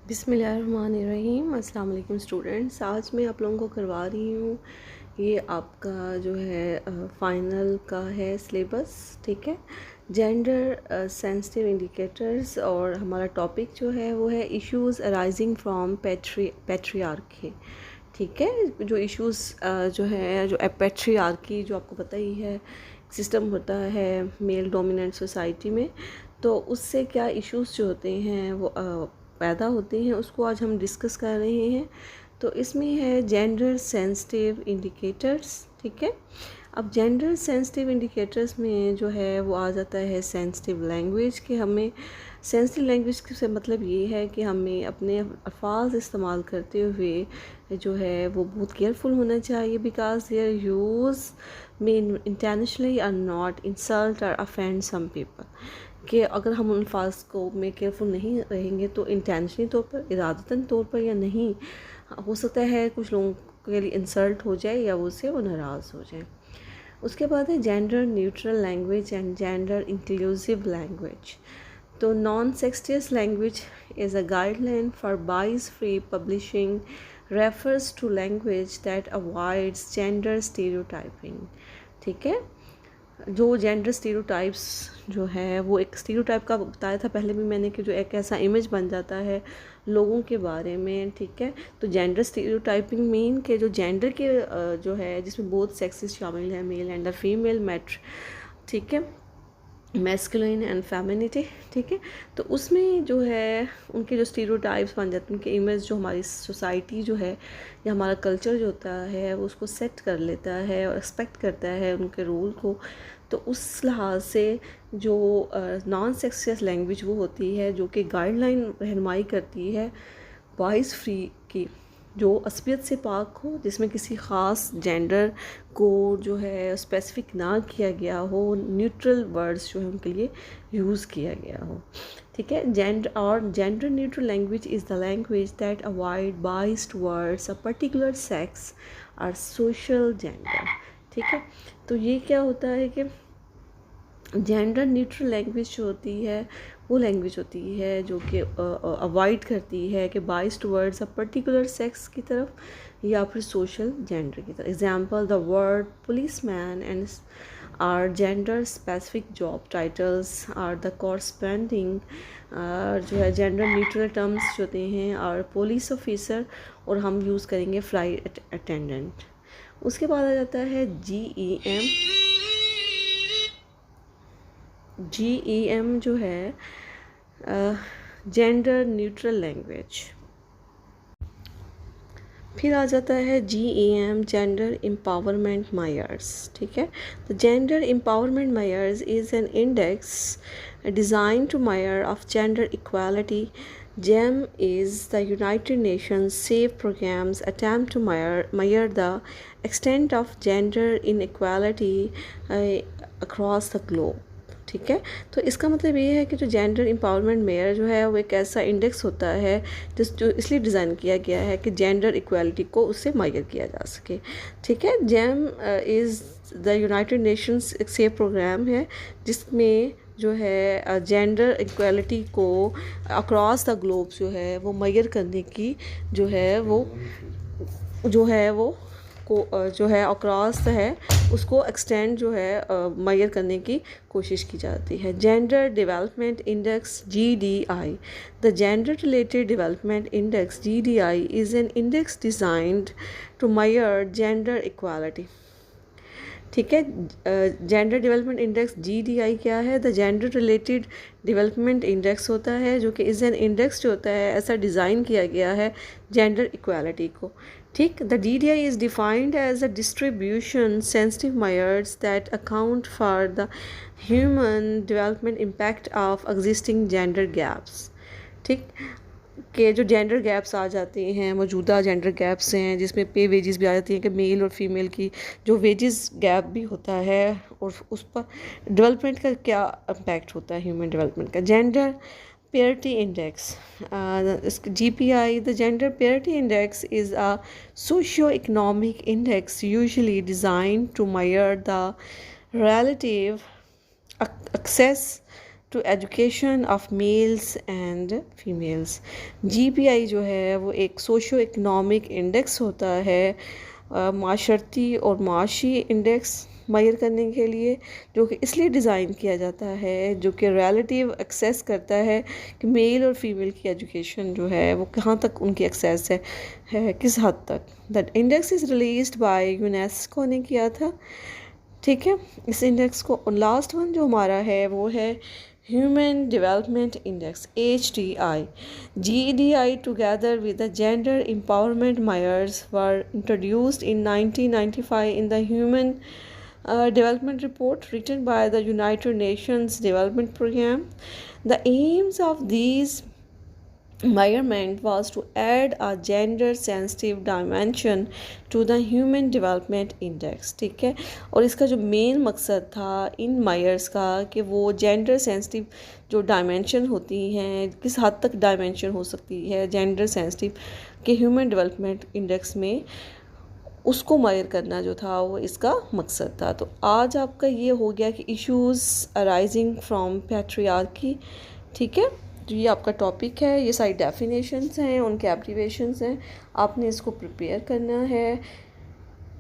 बिस्मिल्लाहिर्रहमानिर्रहीम। अस्सलाम वालेकुम स्टूडेंट्स। आज मैं आप लोगों को करवा रही हूँ ये आपका जो है फाइनल का है सिलेबस। ठीक है, जेंडर सेंसिटिव इंडिकेटर्स, और हमारा टॉपिक जो है वो है इश्यूज़ अराइजिंग फ्रॉम पैट्रियार्की। ठीक है, जो इश्यूज़ जो है जो पैट्रियार्की जो आपको पता ही है सिस्टम होता है मेल डोमिनेंट सोसाइटी में, तो उससे क्या इश्यूज़ जो होते हैं वो पैदा होते हैं, उसको आज हम डिस्कस कर रहे हैं। तो इसमें है जेंडर सेंसिटिव इंडिकेटर्स। ठीक है, अब जेंडर सेंसिटिव इंडिकेटर्स में जो है वो आ जाता है सेंसिटिव लैंग्वेज। कि हमें सेंसिटिव लैंग्वेज से मतलब ये है कि हमें अपने अल्फाज इस्तेमाल करते हुए जो है वो बहुत केयरफुल होना चाहिए, because there use mean intentionally are not insult और अफेंड सम पीपल। कि अगर हम उन अल्फाज को में केयरफुल नहीं रहेंगे तो इंटेंशनली तौर पर, इरादतन तौर पर या नहीं, हो सकता है कुछ लोगों के लिए इंसल्ट हो जाए या उससे वो नाराज़ हो जाए। उसके बाद है gender neutral language and gender inclusive language. तो non sexist language is a guideline for bias free publishing refers to language that avoids gender stereotyping. ठीक है, जो जेंडर स्टीरियोटाइप्स जो है वो एक स्टीरियोटाइप का बताया था पहले भी मैंने कि जो एक ऐसा इमेज बन जाता है लोगों के बारे में। ठीक है, तो जेंडर स्टीरियोटाइपिंग मीन के जो जेंडर के जो है जिसमें बहुत सेक्सेस शामिल है, मेल एंड फीमेल मैटर। ठीक है, मैस्कुलिन एंड फेमिनिटी। ठीक है, तो उसमें जो है उनके जो स्टीरियोटाइप्स बन जाते हैं, उनके इमेज जो हमारी सोसाइटी जो है या हमारा कल्चर जो होता है वो उसको सेट कर लेता है और एक्सपेक्ट करता है उनके रोल को। तो उस लिहाज से जो नॉन सेक्सियस लैंग्वेज वो होती है जो कि गाइडलाइन रहनुमाई करती है वॉइस फ्री की, जो असबियत से पाक हो, जिसमें किसी ख़ास जेंडर को जो है स्पेसिफिक ना किया गया हो, न्यूट्रल वर्ड्स जो है उनके लिए यूज़ किया गया हो। ठीक है, gender neutral language is the language that avoid biased words a particular sex और सोशल जेंडर। ठीक है, तो ये क्या होता है कि जेंडर न्यूट्रल लैंग्वेज जो होती है वो लैंग्वेज होती है जो कि अवॉइड करती है कि biased words a particular sex की तरफ या फिर सोशल जेंडर की तरफ। Example, the word police man and are gender specific job titles are the corresponding जो है जेंडर न्यूट्रल टर्म्स जो होते हैं, और पुलिस ऑफिसर, और हम यूज़ करेंगे फ्लाइट अटेंडेंट। उसके बाद आ जाता है GEM जो है जेंडर न्यूट्रल लैंग्वेज। फिर आ जाता है GEM जेंडर एम्पावरमेंट मायर्स। ठीक है, तो जेंडर एम्पावरमेंट मायर्स is an index designed to measure of gender equality. GEM is the United Nations SAFE program's attempt to measure the extent of gender inequality across the globe. ठीक है, तो इसका मतलब ये है कि जो जेंडर एम्पावरमेंट मेयर जो है वो एक ऐसा इंडेक्स होता है जो इसलिए डिज़ाइन किया गया है कि जेंडर इक्वालिटी को उससे मेजर किया जा सके। ठीक है, GEM is the United Nations एक सेफ प्रोग्राम है जिसमें जो है जेंडर इक्वालिटी को अक्रॉस द ग्लोब जो है वो मेजर करने की जो है वो को जो है अक्रॉस है उसको एक्सटेंड जो है मेजर करने की कोशिश की जाती है। Gender development index GDI, the gender related development index GDI is an index designed to measure gender equality. ठीक है, जेंडर डेवलपमेंट इंडेक्स GDI क्या है? The gender related development index होता है जो कि इज़ एन इंडेक्स जो होता है ऐसा डिज़ाइन किया गया है जेंडर इक्वालिटी को। ठीक, the GDI is defined as a distribution sensitive measures that account for the human development impact of existing gender gaps. ठीक, के जो जेंडर गैप्स आ जाते हैं, मौजूदा जेंडर गैप्स हैं जिसमें पे वेजेस भी आ जाती हैं कि मेल और फीमेल की जो वेजेस गैप भी होता है और उस पर डेवलपमेंट का क्या इम्पैक्ट होता है ह्यूमन डेवलपमेंट का। Gender parity index, GPI, the gender parity index is a socio economic index usually design to measure the relative access to education of males and females. GPI जो है वो एक socio economic index होता है, माशरती और माशी index major करने के लिए, जो कि इसलिए डिज़ाइन किया जाता है, जो कि रिलेटिव एक्सेस करता है कि मेल और फीमेल की एजुकेशन जो है वो कहाँ तक उनकी एक्सेस है किस हद तक। That index is released by UNESCO ने किया था, ठीक है। इस इंडेक्स को लास्ट वन जो हमारा है वो है human development index HDI। GDI together with the gender empowerment measures were introduced in 1995 in the Human Development Report written by the United Nations Development Programme. The aims of these measurement was to add a gender sensitive dimension to the human development index, ठीक है। और इसका जो main मकसद था इन Myers का कि वो जेंडर सेंसिटिव जो डायमेंशन होती हैं, किस हद तक डायमेंशन हो सकती है जेंडर सेंसिटिव के ह्यूमन डेवलपमेंट इंडेक्स में, उसको मायर करना जो था वो इसका मकसद था। तो आज आपका ये हो गया कि इश्यूज़ अराइजिंग फ्रॉम पैट्रियार्की, ठीक है। तो ये आपका टॉपिक है, ये सारी डेफिनेशंस हैं, उनके एब्रीवेशंस हैं, आपने इसको प्रिपेयर करना है।